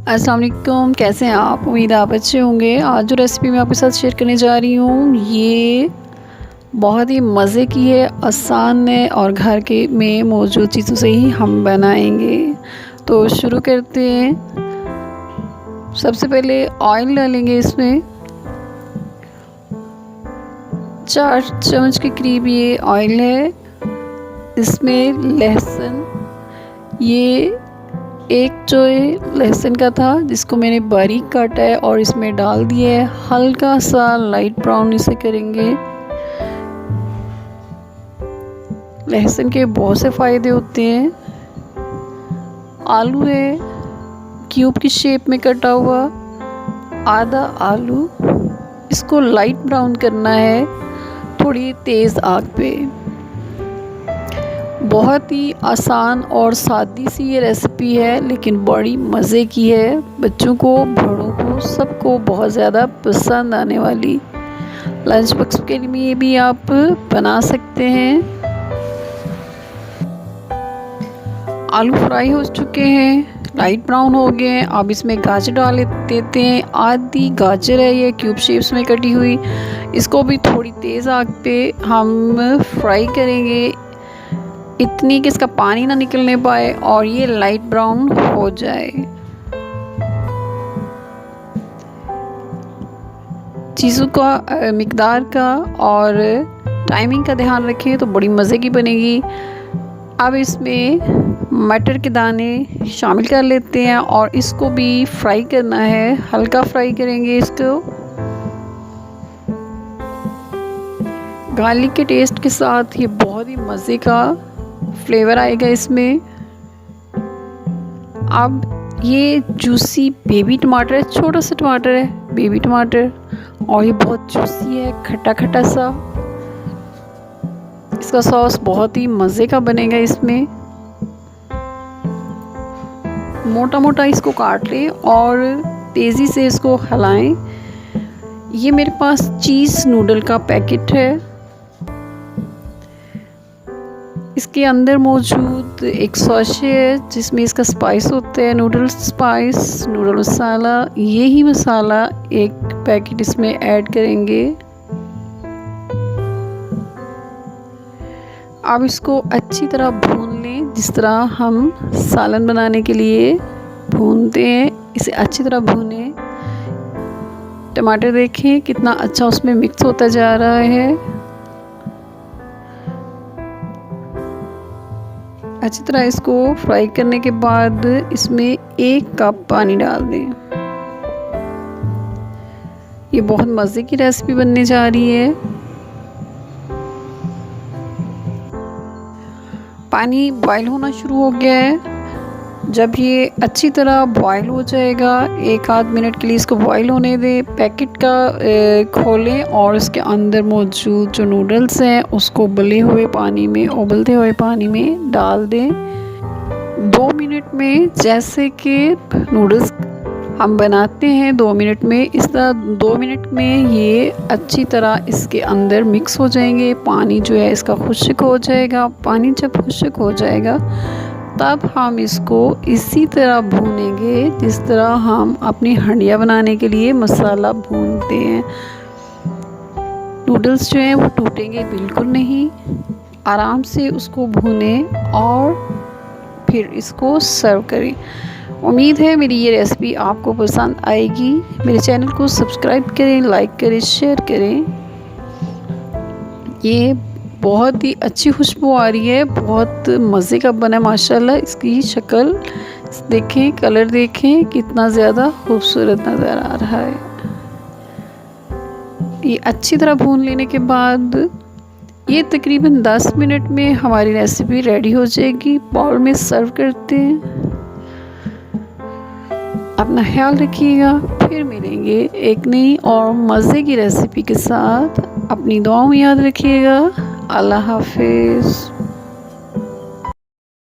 अस्सलाम वालेकुम, कैसे हैं आप? उम्मीद है आप अच्छे होंगे। आज जो रेसिपी मैं आपके साथ शेयर करने जा रही हूँ ये बहुत ही मज़े की है, आसान है और घर के में मौजूद चीज़ों से ही हम बनाएंगे। तो शुरू करते हैं। सबसे पहले ऑयल डालेंगे इसमें 4 चम्मच के करीब ये ऑयल है। इसमें लहसुन, ये एक जो लहसुन का था जिसको मैंने बारीक काटा है और इसमें डाल दिया है। हल्का सा लाइट ब्राउन इसे करेंगे। लहसुन के बहुत से फ़ायदे होते हैं। आलू है क्यूब की शेप में कटा हुआ, आधा आलू, इसको लाइट ब्राउन करना है थोड़ी तेज़ आग पे। बहुत ही आसान और सादी सी ये रेसिपी है लेकिन बड़ी मज़े की है। बच्चों को, बड़ों को, सबको बहुत ज़्यादा पसंद आने वाली लंच बॉक्स के लिए भी आप बना सकते हैं। आलू फ्राई हो चुके हैं, लाइट ब्राउन हो गए हैं। अब इसमें गाजर डाल देते हैं। आधी गाजर है ये क्यूब शेप्स में कटी हुई। इसको भी थोड़ी तेज़ आग पे हम फ्राई करेंगे, इतनी कि इसका पानी ना निकलने पाए और ये लाइट ब्राउन हो जाए। चीज़ों का मिकदार का और टाइमिंग का ध्यान रखें तो बड़ी मज़े की बनेगी। अब इसमें मटर के दाने शामिल कर लेते हैं और इसको भी फ्राई करना है, हल्का फ्राई करेंगे इसको। गार्लिक के टेस्ट के साथ ये बहुत ही मज़े का फ्लेवर आएगा इसमें। अब ये जूसी बेबी टमाटर है, छोटा सा टमाटर है बेबी टमाटर, और ये बहुत जूसी है, खट्टा खट्टा सा। इसका सॉस बहुत ही मज़े का बनेगा इसमें। मोटा मोटा इसको काट लें और तेज़ी से इसको हिलाएं। ये मेरे पास चीज़ नूडल का पैकेट है। इसके अंदर मौजूद एक सॉसे है जिसमें इसका स्पाइस होता है, नूडल स्पाइस, नूडल मसाला। यही मसाला एक पैकेट इसमें ऐड करेंगे। अब इसको अच्छी तरह भून लें, जिस तरह हम सालन बनाने के लिए भूनते हैं, इसे अच्छी तरह भूनें। टमाटर देखें कितना अच्छा उसमें मिक्स होता जा रहा है। अच्छी तरह इसको फ्राई करने के बाद इसमें 1 कप पानी डाल दें। ये बहुत मज़े की रेसिपी बनने जा रही है। पानी बॉईल होना शुरू हो गया है। जब ये अच्छी तरह बॉईल हो जाएगा, 1 आध मिनट के लिए इसको बॉईल होने दें। पैकेट का खोलें और इसके अंदर मौजूद जो नूडल्स हैं उसको उबलते हुए पानी में डाल दें। 2 मिनट में, जैसे कि नूडल्स हम बनाते हैं 2 मिनट में, इस तरह 2 मिनट में ये अच्छी तरह इसके अंदर मिक्स हो जाएंगे। पानी जो है इसका खुश्क हो जाएगा। पानी जब खुश्क हो जाएगा तब हम इसको इसी तरह भूनेंगे जिस तरह हम अपनी हंडिया बनाने के लिए मसाला भूनते हैं। नूडल्स जो हैं वो टूटेंगे बिल्कुल नहीं। आराम से उसको भूनें और फिर इसको सर्व करें। उम्मीद है मेरी ये रेसिपी आपको पसंद आएगी। मेरे चैनल को सब्सक्राइब करें, लाइक करें, शेयर करें। ये बहुत ही अच्छी खुशबू आ रही है, बहुत मज़े का बना है माशाल्लाह। इसकी शक्ल देखें, कलर देखें, कितना ज़्यादा खूबसूरत नज़र आ रहा है। ये अच्छी तरह भून लेने के बाद ये तकरीबन 10 मिनट में हमारी रेसिपी रेडी हो जाएगी। बाउल में सर्व करते हैं। अपना ख्याल रखिएगा, फिर मिलेंगे एक नई और मज़े की रेसिपी के साथ। अपनी दुआओं में याद रखिएगा। अल्लाह हाफिज़।